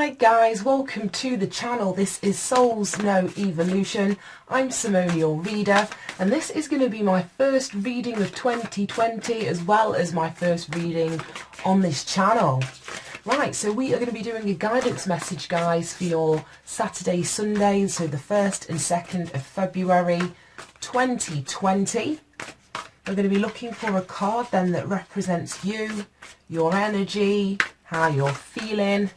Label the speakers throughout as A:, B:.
A: Hi guys, welcome to the channel. This is Souls Know Evolution. I'm Simone, your reader, and this is going to be my first reading of 2020 as well as my first reading on this channel. Right, so we are going to be doing a guidance message, guys, for your Saturday, Sunday, so the 1st and 2nd of February 2020. We're going to be looking for a card then that represents you, your energy, how you're feeling,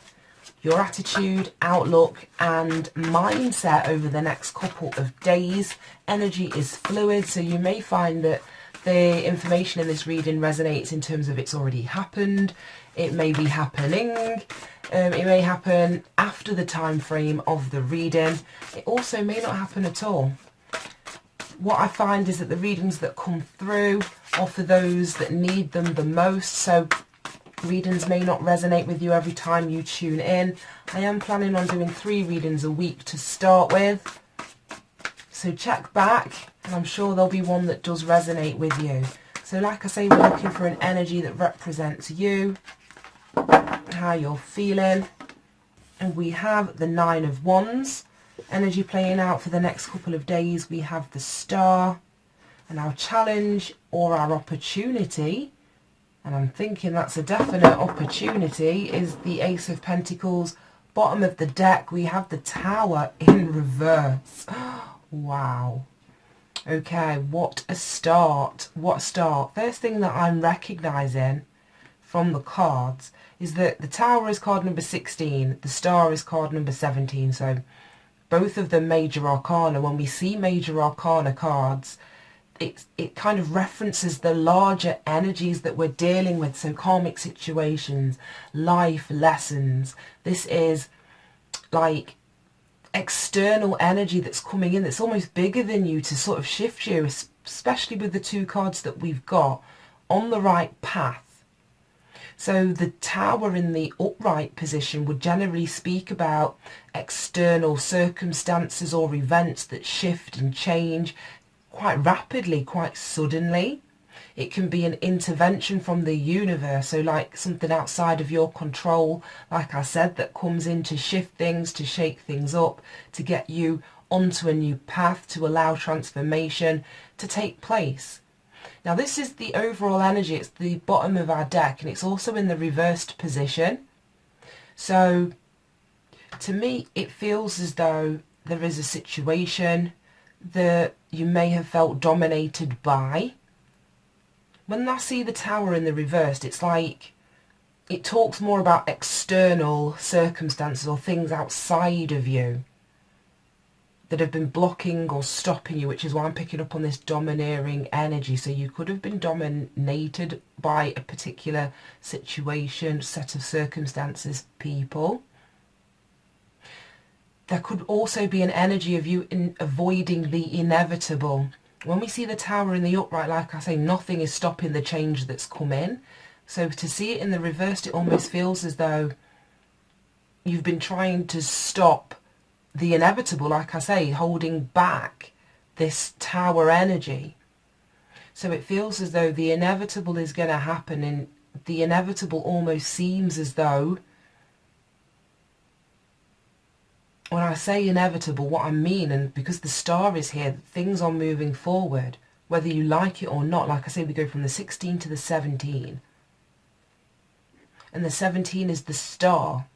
A: your attitude, outlook and mindset over the next couple of days. Energy is fluid, so you may find that the information in this reading resonates in terms of it's already happened, it may be happening, it may happen after the time frame of the reading, it also may not happen at all. What I find is that the readings that come through are for those that need them the most, so readings may not resonate with you every time you tune in. I am planning on doing 3 readings a week to start with, so check back and I'm sure there'll be one that does resonate with you. So like I say, we're looking for an energy that represents you, how you're feeling, and we have the 9 of Wands. Energy playing out for the next couple of days, we have the Star, and our challenge or our opportunity, and I'm thinking that's a definite opportunity, is the Ace of Pentacles. Bottom of the deck, we have the Tower in reverse. Wow. Okay, what a start. What a start. First thing that I'm recognizing from the cards is that the Tower is card number 16, the Star is card number 17, so both of them major arcana. When we see major arcana cards, it kind of references the larger energies that we're dealing with, so karmic situations, life lessons. This is like external energy that's coming in that's almost bigger than you to sort of shift you, especially with the 2 cards that we've got on the right path. So the Tower in the upright position would generally speak about external circumstances or events that shift and change quite rapidly, quite suddenly. It can be an intervention from the universe, so like something outside of your control, like I said, that comes in to shift things, to shake things up, to get you onto a new path, to allow transformation to take place. Now this is the overall energy, it's the bottom of our deck, and it's also in the reversed position. So to me it feels as though there is a situation that you may have felt dominated by. When I see the Tower in the reversed, it's like it talks more about external circumstances or things outside of you that have been blocking or stopping you, which is why I'm picking up on this domineering energy. So you could have been dominated by a particular situation, set of circumstances, people. There could also be an energy of you in avoiding the inevitable. When we see the Tower in the upright, like I say, nothing is stopping the change that's come in. So to see it in the reversed, it almost feels as though you've been trying to stop the inevitable, like I say, holding back this Tower energy. So it feels as though the inevitable is going to happen, and the inevitable almost seems as though, when I say inevitable, what I mean, and because the Star is here, things are moving forward, whether you like it or not. Like I say, we go from the 16 to the 17. And the 17 is the Star.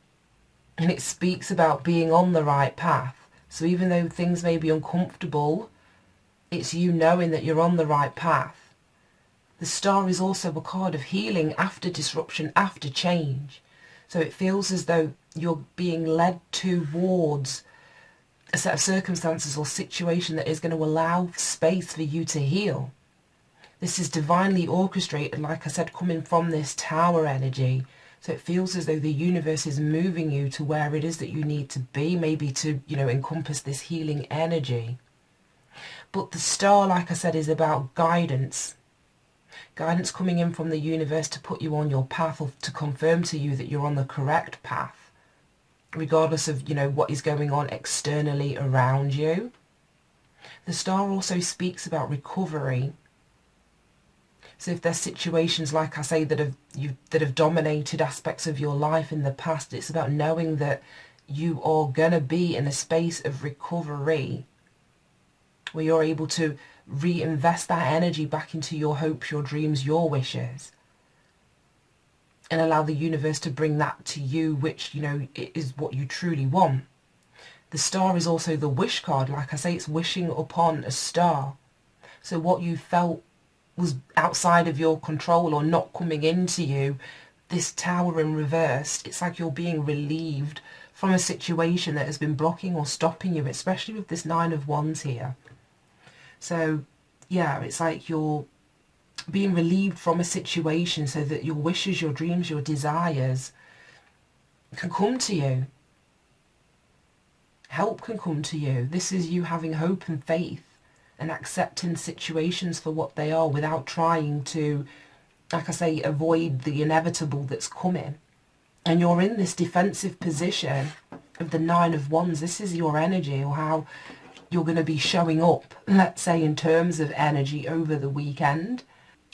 A: And it speaks about being on the right path. So even though things may be uncomfortable, it's you knowing that you're on the right path. The Star is also a card of healing after disruption, after change. So it feels as though you're being led towards a set of circumstances or situation that is going to allow space for you to heal. This is divinely orchestrated, like I said, coming from this Tower energy. So it feels as though the universe is moving you to where it is that you need to be, maybe to, encompass this healing energy. But the Star, like I said, is about guidance. Guidance coming in from the universe to put you on your path, or to confirm to you that you're on the correct path, regardless of, what is going on externally around you. The Star also speaks about recovery. So if there's situations, like I say, that have dominated aspects of your life in the past, it's about knowing that you are going to be in a space of recovery where you're able to reinvest that energy back into your hopes, your dreams, your wishes, and allow the universe to bring that to you, which, you know, it is what you truly want. The star is also the wish card. Like I say, it's wishing upon a star. So what you felt was outside of your control or not coming into you, this Tower in reverse, it's like you're being relieved from a situation that has been blocking or stopping you, especially with this 9 of Wands here. So yeah, it's like you're being relieved from a situation so that your wishes, your dreams, your desires can come to you. Help can come to you. This is you having hope and faith and accepting situations for what they are without trying to, like I say, avoid the inevitable that's coming. And you're in this defensive position of the 9 of Wands. This is your energy, or how you're going to be showing up, let's say, in terms of energy over the weekend.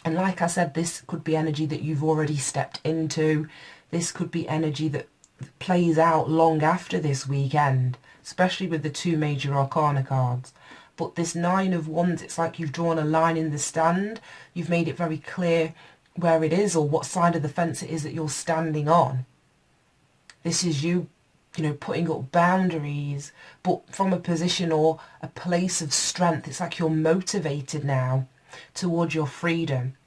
A: And like I said, this could be energy that you've already stepped into. This could be energy that plays out long after this weekend, especially with the 2 major arcana cards. But this 9 of Wands, it's like you've drawn a line in the sand. You've made it very clear where it is, or what side of the fence it is that you're standing on. This is you, you know, putting up boundaries, but from a position or a place of strength. It's like you're motivated now towards your freedom.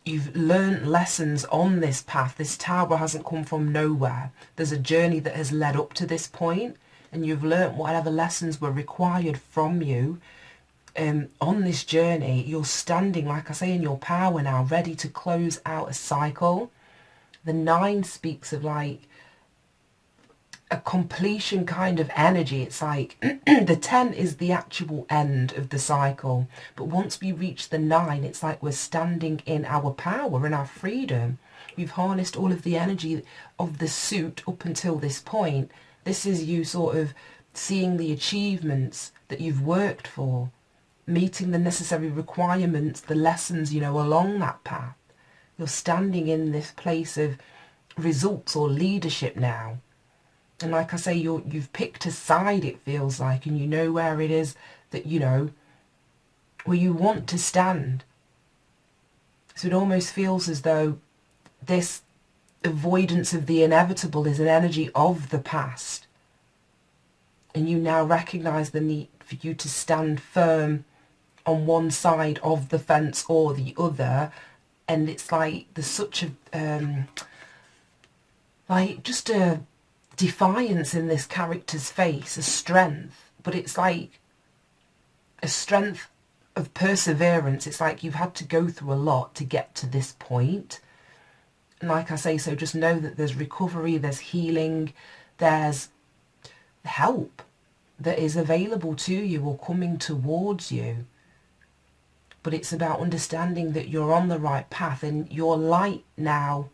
A: You've learned lessons on this path. This Tower hasn't come from nowhere. There's a journey that has led up to this point, and you've learnt whatever lessons were required from you on this journey. You're standing, like I say, in your power now, ready to close out a cycle. The 9 speaks of like a completion kind of energy. It's like the 10 is the actual end of the cycle, but once we reach the 9, it's like we're standing in our power and our freedom. We've harnessed all of the energy of the suit up until this point. This is you sort of seeing the achievements that you've worked for, meeting the necessary requirements, the lessons, you know, along that path. You're standing in this place of results or leadership now. And like I say, you've picked a side, it feels like, and you know where it is that, you know, where you want to stand. So it almost feels as though this avoidance of the inevitable is an energy of the past. And you now recognise the need for you to stand firm on one side of the fence or the other. And it's like there's such a, like just a defiance in this character's face, a strength, but it's like a strength of perseverance. It's like you've had to go through a lot to get to this point. And like I say, so just know that there's recovery, there's healing, there's help that is available to you or coming towards you. But it's about understanding that you're on the right path and your light now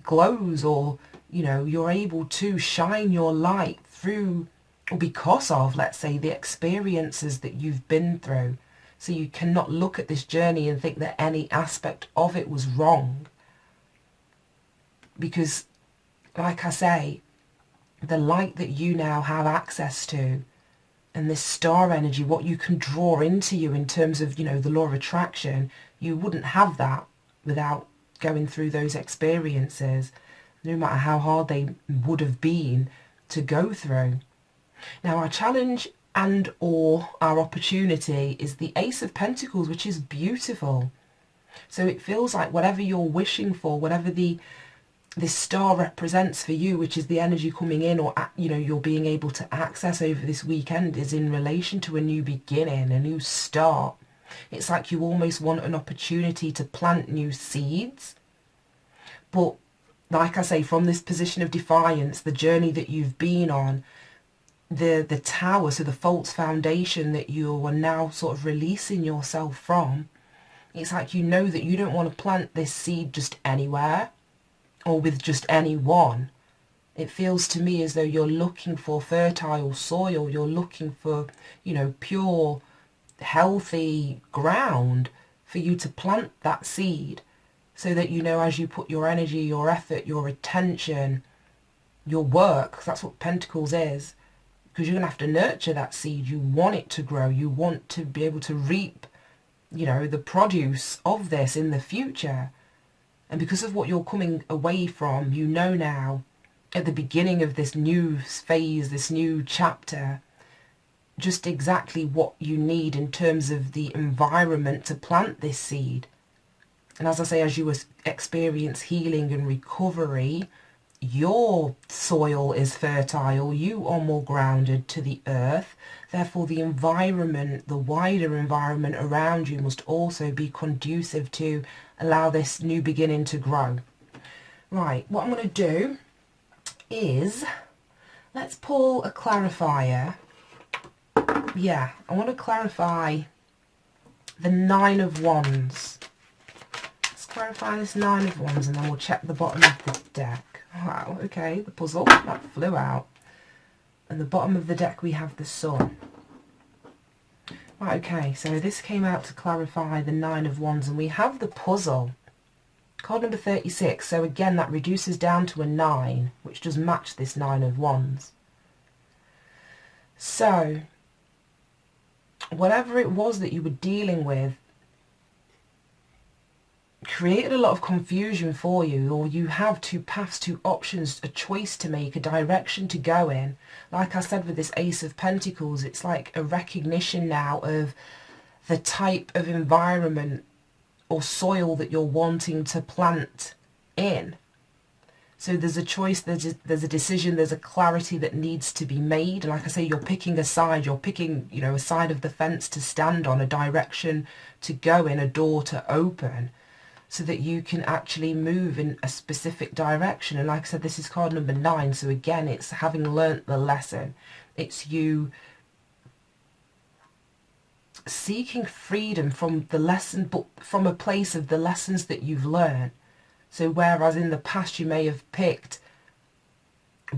A: glows, or you know, you're able to shine your light through, or because of, let's say, the experiences that you've been through. So you cannot look at this journey and think that any aspect of it was wrong. Because, like I say, the light that you now have access to, and this star energy, what you can draw into you in terms of, you know, the law of attraction, you wouldn't have that without going through those experiences, no matter how hard they would have been to go through. Now, our challenge and or our opportunity is the Ace of Pentacles, which is beautiful. So it feels like whatever you're wishing for, whatever this star represents for you, which is the energy coming in, or, you know, you're being able to access over this weekend, is in relation to a new beginning, a new start. It's like you almost want an opportunity to plant new seeds. But like I say, from this position of defiance, the journey that you've been on, the tower, so the false foundation that you are now sort of releasing yourself from, it's like you know that you don't want to plant this seed just anywhere or with just anyone. It feels to me as though you're looking for fertile soil, you're looking for, you know, pure, healthy ground for you to plant that seed, so that you know, as you put your energy, your effort, your attention, your work, 'cause that's what Pentacles is, because you're going to have to nurture that seed. You want it to grow. You want to be able to reap, you know, the produce of this in the future. And because of what you're coming away from, you know now, at the beginning of this new phase, this new chapter, just exactly what you need in terms of the environment to plant this seed. And as I say, as you experience healing and recovery, your soil is fertile, you are more grounded to the earth, therefore the environment, the wider environment around you must also be conducive to allow this new beginning to grow. Right, what I'm going to do is, let's pull a clarifier. Yeah, I want to clarify the Nine of Wands. Let's clarify this Nine of Wands and then we'll check the bottom of the deck. Wow, okay, the puzzle, that flew out. And the bottom of the deck we have the Sun. Right, okay, so this came out to clarify the Nine of Wands, and we have the puzzle. Card number 36, so again that reduces down to a 9, which does match this Nine of Wands. So, whatever it was that you were dealing with created a lot of confusion for you, or you have two paths, two options, a choice to make, a direction to go in. Like I said with this Ace of Pentacles, it's like a recognition now of the type of environment or soil that you're wanting to plant in. So there's a choice, there's a decision, there's a clarity that needs to be made. And like I say, you're picking a side, you're picking, you know, a side of the fence to stand on, a direction to go in, a door to open, so that you can actually move in a specific direction. And like I said, this is card number 9. So again, it's having learnt the lesson. It's you seeking freedom from the lesson, but from a place of the lessons that you've learned. So whereas in the past you may have picked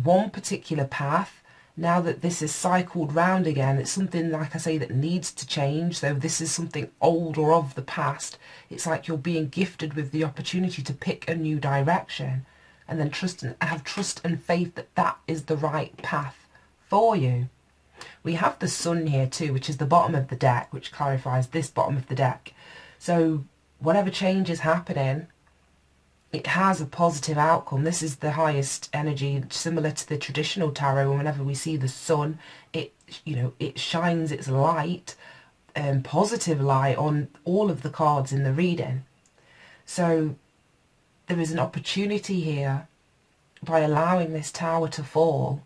A: one particular path, now that this is cycled round again, it's something, like I say, that needs to change. So this is something old or of the past. It's like you're being gifted with the opportunity to pick a new direction, and then have trust and faith that that is the right path for you. We have the Sun here too, which is the bottom of the deck, which clarifies this bottom of the deck. So whatever change is happening, it has a positive outcome. This is the highest energy, similar to the traditional tarot. Whenever we see the Sun, it, you know, it shines its light, positive light, on all of the cards in the reading. So there is an opportunity here, by allowing this tower to fall,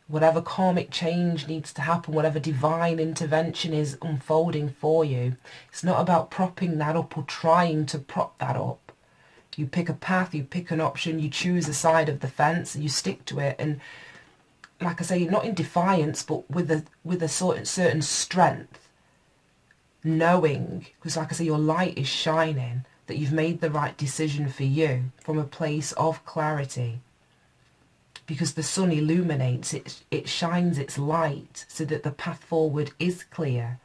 A: whatever karmic change needs to happen, whatever divine intervention is unfolding for you, it's not about propping that up or trying to prop that up. You pick a path, you pick an option, you choose a side of the fence, and you stick to it. And like I say, not in defiance, but with a certain strength, knowing, because like I say, your light is shining, that you've made the right decision for you from a place of clarity. Because the Sun illuminates, it shines its light so that the path forward is clear.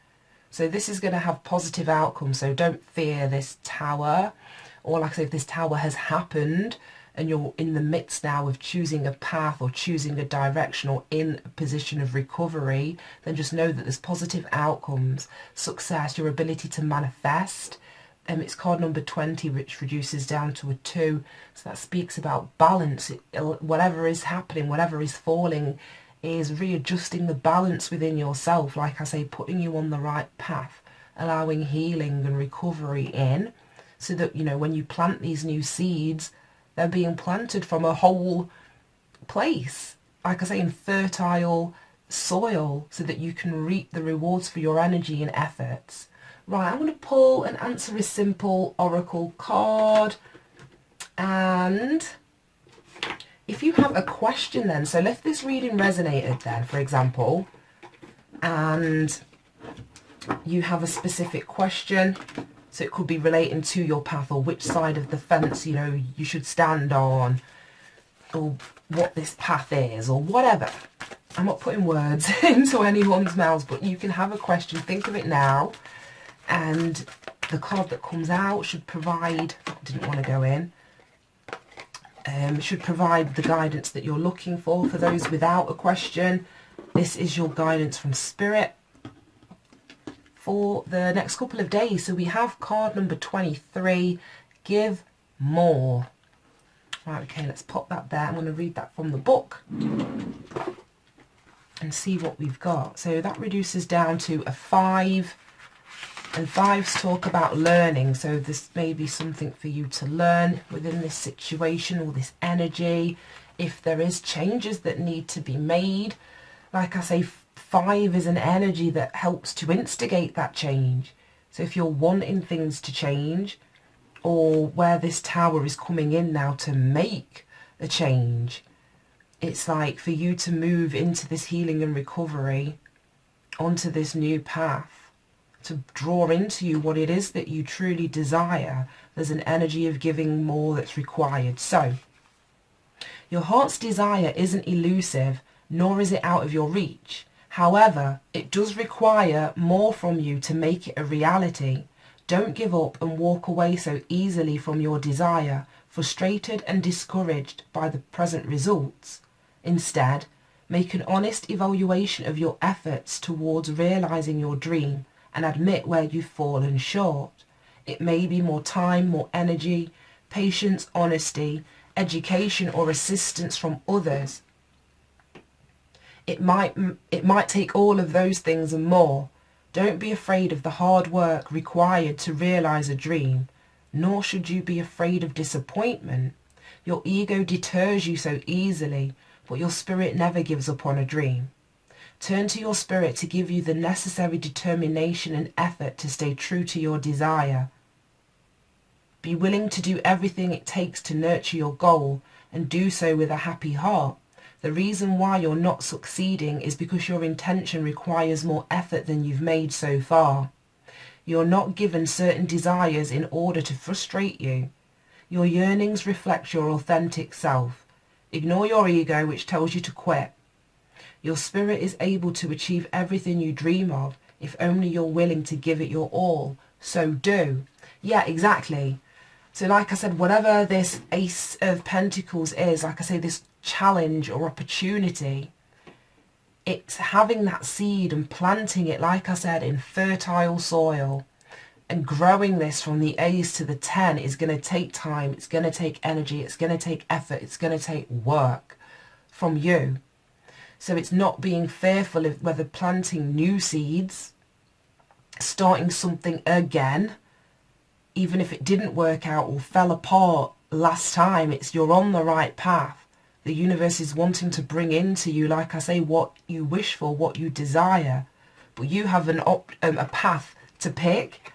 A: So this is going to have positive outcomes, so don't fear this tower. Or like I say, if this tower has happened and you're in the midst now of choosing a path or choosing a direction or in a position of recovery, then just know that there's positive outcomes, success, your ability to manifest. It's card number 20, which reduces down to a 2. So that speaks about balance. Whatever is happening, whatever is falling, is readjusting the balance within yourself. Like I say, putting you on the right path, allowing healing and recovery in. So that, you know, when you plant these new seeds, they're being planted from a whole place. Like I say, in fertile soil, so that you can reap the rewards for your energy and efforts. Right, I'm going to pull an Answer is Simple Oracle card. And if you have a question then, so if this reading resonated then, for example, and you have a specific question, so it could be relating to your path, or which side of the fence, you know, you should stand on, or what this path is, or whatever. I'm not putting words into anyone's mouths, but you can have a question, think of it now, and the card that comes out should provide, didn't want to go in, should provide the guidance that you're looking for. For those without a question, this is your guidance from Spirit for the next couple of days. So we have card number 23, give more. Right, okay, let's pop that there. I'm going to read that from the book and see what we've got. So that reduces down to a 5, and 5s talk about learning. So this may be something for you to learn within this situation or this energy. If there is changes that need to be made, like I say, 5 is an energy that helps to instigate that change. So if you're wanting things to change, or where this tower is coming in now to make a change, it's like for you to move into this healing and recovery, onto this new path, to draw into you what it is that you truly desire. There's an energy of giving more that's required. So your heart's desire isn't elusive, nor is it out of your reach. However, it does require more from you to make it a reality. Don't give up and walk away so easily from your desire, frustrated and discouraged by the present results. Instead, make an honest evaluation of your efforts towards realizing your dream and admit where you've fallen short. It may be more time, more energy, patience, honesty, education or assistance from others. It might take all of those things and more. Don't be afraid of the hard work required to realize a dream, nor should you be afraid of disappointment. Your ego deters you so easily, but your spirit never gives up on a dream. Turn to your spirit to give you the necessary determination and effort to stay true to your desire. Be willing to do everything it takes to nurture your goal, and do so with a happy heart. The reason why you're not succeeding is because your intention requires more effort than you've made so far. You're not given certain desires in order to frustrate you. Your yearnings reflect your authentic self. Ignore your ego, which tells you to quit. Your spirit is able to achieve everything you dream of if only you're willing to give it your all. So do. Yeah, exactly. So like I said, whatever this Ace of Pentacles is, like I say, this challenge or opportunity, it's having that seed and planting it, like I said, in fertile soil, and growing this from the Ace to the 10 is going to take time, it's going to take energy, it's going to take effort, it's going to take work from you. So it's not being fearful of whether planting new seeds, starting something again, even if it didn't work out or fell apart last time. It's you're on the right path. The universe is wanting to bring into you, like I say, what you wish for, what you desire. But you have a path to pick,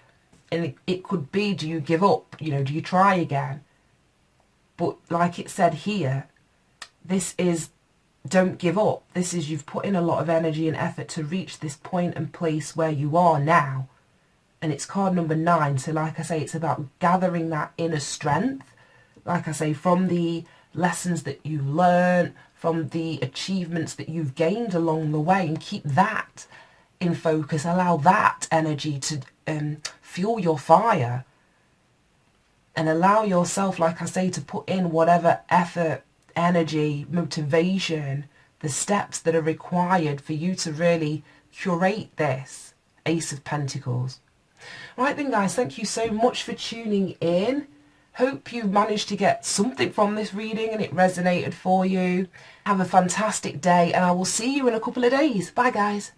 A: and it could be, do you give up? You know, do you try again? But like it said here, this is, don't give up. This is, you've put in a lot of energy and effort to reach this point and place where you are now. And it's card number 9. So like I say, it's about gathering that inner strength, like I say, from the lessons that you learn, from the achievements that you've gained along the way, and keep that in focus. Allow that energy to fuel your fire, and allow yourself, like I say, to put in whatever effort, energy, motivation, the steps that are required for you to really curate this Ace of Pentacles. Right then guys, thank you so much for tuning in. Hope you managed to get something from this reading and it resonated for you. Have a fantastic day, and I will see you in a couple of days. Bye guys.